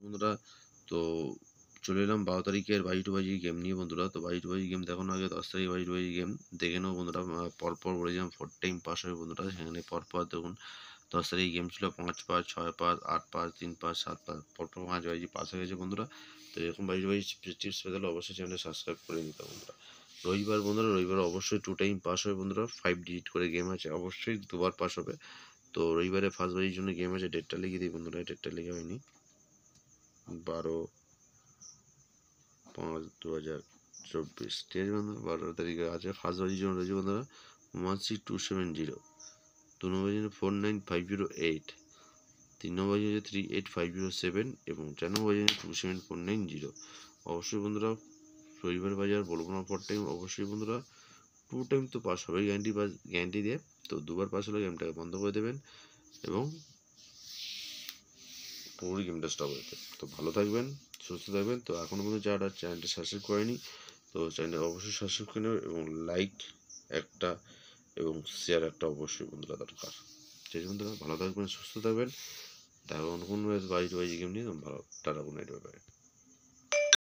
বন্ধুরা। তো চলে এলাম 12 তারিখের বাজি টু বাজি গেম নিয়ে বন্ধুরা। তো বাজি টু বাজি গেম দেখানোর আগে 10 তারিখ বাজি টু বাজি গেম দেখে নেবো বন্ধুরা। পরপর বলেছিলাম 4 টাইম পাস হবে বন্ধুরা, সেখানে পরপর দেখুন 10 তারিখ গেম ছিল 5-5, 6-5, 8-5, 3-5, 7-5, পরপর 5 বাজি পাস হয়ে গেছে বন্ধুরা। তো এরকম বাজি টু বাজি টিপস পেতে হলে অবশ্যই চ্যানেলটা সাবস্ক্রাইব করে নিতে বন্ধুরা। রবিবার বন্ধুরা, রবিবার অবশ্যই 2 টাইম পাস হবে বন্ধুরা। 5 ডিজিট করে গেম আছে, অবশ্যই দুবার পাস হবে। তো রবিবারে ফার্স্ট বাজির জন্য গেম আছে, ডেটটা লিখে দিই বন্ধুরা, ডেটটা লিখে হয়নি। 12/5/2024, ঠিক আছে বন্ধুরা। 12 তারিখে আছে ফার্স্ট বাজির জন্য রয়েছে বন্ধুরা 16270, 2 নম্বর জন্য 49508, 3 নম্বর জন্য 38507 এবং 4 নম্বর জন্য 27490। অবশ্যই বন্ধুরা রবিবার বাজার বলবো না 4 টাইম, অবশ্যই বন্ধুরা 2 টাইম তো পাস হবে গ্যারান্টি দিয়ে। তো দুবার পাস হলে গেমটাকে বন্ধ করে দেবেন এবং পুরো গেমটা স্টপ হয়ে যাবে। তো ভালো থাকবেন, সুস্থ থাকবেন। তো এখনও পর্যন্ত যারা চ্যানেলটা সাবস্ক্রাইব করেনি, তো চ্যানেলটা অবশ্যই সাবস্ক্রাইব করে নেবে এবং লাইক একটা এবং শেয়ার একটা অবশ্যই বন্ধুরা দরকার। ঠিক আছে বন্ধুরা, ভালো থাকবেন, সুস্থ থাকবেন। তারপর কোনো বাজি টু বাজি গেম নিয়ে ভালো টাটা গুড নাইট ব্যাপারে।